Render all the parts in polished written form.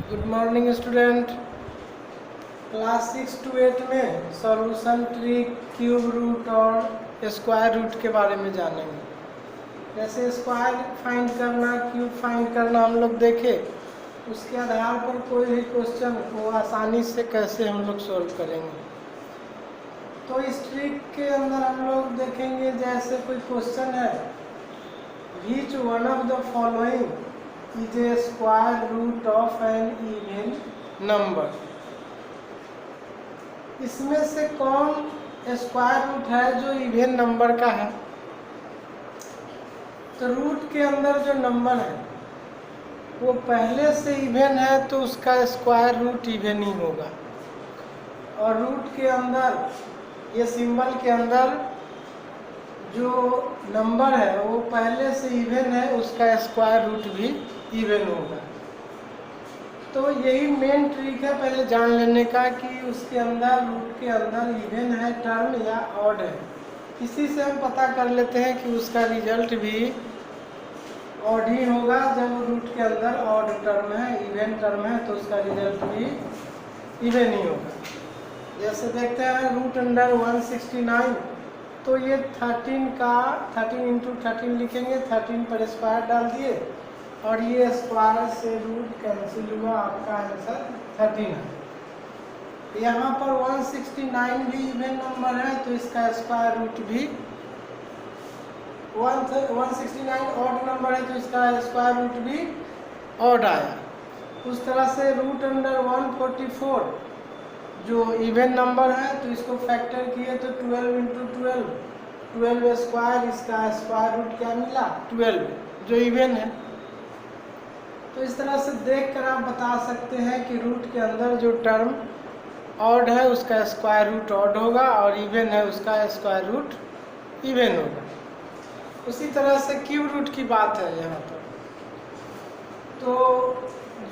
Good morning student. Class 6 to 8 में solution tree, cube root और square root के बारे में जानेंगे। जैसे स्क्वायर फाइंड करना, क्यूब फाइंड करना हम लोग देखे, उसके आधार पर कोई भी क्वेश्चन को आसानी से कैसे हम लोग सॉल्व करेंगे। तो इस ट्रिक के अंदर हम लोग देखेंगे, जैसे कोई क्वेश्चन है, which one of the following is a square root of an even number. इसमें से कौन स्क्वायर रूट है जो इवन नंबर का है। तो रूट के अंदर जो नंबर है वो पहले से इवन है तो उसका स्क्वायर रूट इवन ही होगा, और रूट के अंदर ये सिंबल के अंदर जो नंबर है वो पहले से इवन है, उसका स्क्वायर रूट भी इवन होगा। तो यही मेन ट्रिक है पहले जान लेने का कि उसके अंदर, रूट के अंदर इवन है टर्म या ऑड है। इसी से हम पता कर लेते हैं कि उसका रिजल्ट भी ऑड ही होगा। जब रूट के अंदर ऑड टर्म है, इवन टर्म है, तो उसका रिजल्ट भी इवन ही होगा। जैसे देखते हैं रूट अंडर 169, तो ये 13 का 13 इंटू 13 लिखेंगे, 13 पर स्क्वायर डाल दिए और ये स्क्वायर से रूट कैंसिल हुआ, आपका आंसर 13 है। यहाँ पर 169 भी इवन नंबर है तो इसका स्क्वायर रूट भी 169 ऑड नंबर है तो इसका स्क्वायर रूट भी ऑड आया। उस तरह से रूट अंडर 144 जो इवन नंबर है तो इसको फैक्टर किए तो 12 इंटू 12 स्क्वायर, इसका स्क्वायर रूट क्या मिला 12 जो इवन है। तो इस तरह से देखकर आप बता सकते हैं कि रूट के अंदर जो टर्म ऑड है उसका स्क्वायर रूट ऑड होगा और इवन है उसका स्क्वायर रूट इवन होगा। उसी तरह से क्यूब रूट की बात है यहाँ पर। तो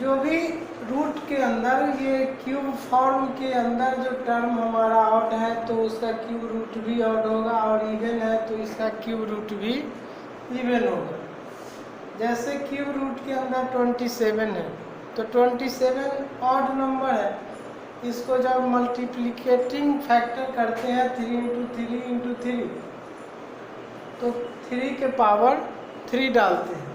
जो भी रूट के अंदर ये क्यूब फॉर्म के अंदर जो टर्म हमारा ऑड है तो उसका क्यूब रूट भी ऑड होगा, और इवन है तो इसका क्यूब रूट भी इवन होगा। जैसे क्यूब रूट के अंदर 27 है तो 27 ऑड नंबर है, इसको जब मल्टीप्लिकेटिंग फैक्टर करते हैं 3 इंटू 3 तो 3 के पावर 3 डालते हैं,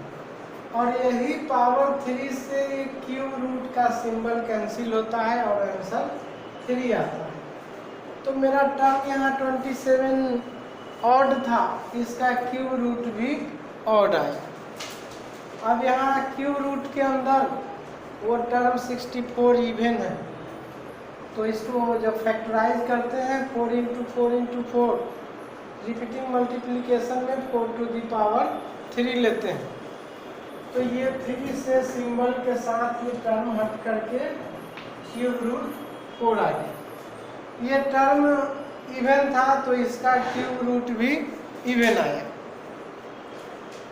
और यही पावर 3 से क्यूब रूट का सिंबल कैंसिल होता है और आंसर 3 आता है। तो मेरा टर्म यहाँ 27 ऑड था, इसका क्यूब रूट भी ऑड आया। अब यहाँ क्यूब रूट के अंदर वो टर्म 64 इवन है, तो इसको जब फैक्टराइज करते हैं 4 इंटू 4 रिपीटिंग मल्टीप्लिकेशन में 4 टू दी पावर 3 लेते हैं, तो ये 3 से सिंबल के साथ ये टर्म हट करके क्यूब रूट 4 आ गया। ये टर्म इवन था तो इसका क्यूब रूट भी इवन आया।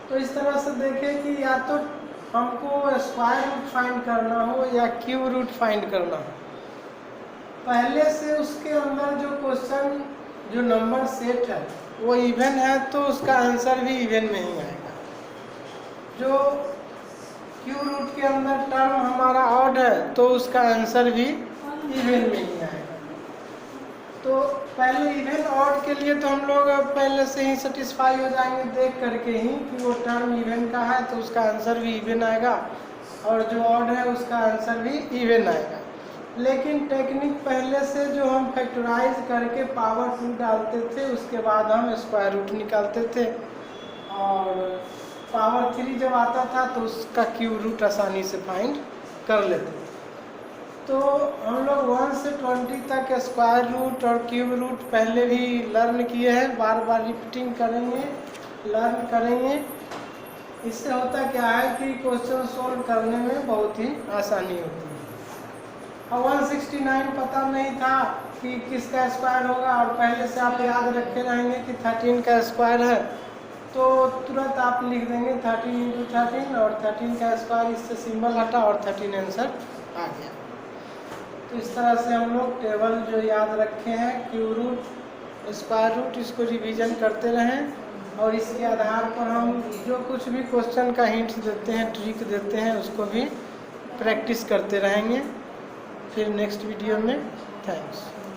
तो इस तरह से देखें कि या तो हमको स्क्वायर रूट फाइंड करना हो या क्यूब रूट फाइंड करना हो, पहले से उसके अंदर जो क्वेश्चन जो नंबर सेट है वो इवन है तो उसका आंसर भी इवन में ही आएगा। जो क्यूब रूट के अंदर टर्म हमारा ऑड है तो उसका आंसर भी इवन में ही आएगा। तो पहले इवन ऑड के लिए तो हम लोग पहले से ही सेटिस्फाई हो जाएंगे देख करके ही कि वो टर्म इवन का है तो उसका आंसर भी इवन आएगा, और जो ऑड है उसका आंसर भी इवन आएगा। लेकिन टेक्निक पहले से जो हम फैक्टराइज करके पावर 2 डालते थे, उसके बाद हम स्क्वायर रूट निकालते थे, और पावर 3 जब आता था तो उसका क्यूब रूट आसानी से फाइंड कर लेते थे। तो हम लोग 1 से 20 तक स्क्वायर रूट और क्यूब रूट पहले भी लर्न किए हैं, बार बार रिपीटिंग करेंगे, लर्न करेंगे। इससे होता क्या है कि क्वेश्चन सोल्व करने में बहुत ही आसानी होती है। अब 169 पता नहीं था कि किसका स्क्वायर होगा, और पहले से आप याद रखे रहेंगे कि 13 का स्क्वायर है तो तुरंत आप लिख देंगे 13 इंटू 13 और 13 का स्क्वायर, इससे सिंबल हटा और 13 आंसर आ गया। तो इस तरह से हम लोग टेबल जो याद रखे हैं, क्यूब रूट, स्क्वायर रूट, इसको रिवीजन करते रहें, और इसके आधार पर हम जो कुछ भी क्वेश्चन का हिंट्स देते हैं, ट्रिक देते हैं, उसको भी प्रैक्टिस करते रहेंगे। फिर नेक्स्ट वीडियो में थैंक्स।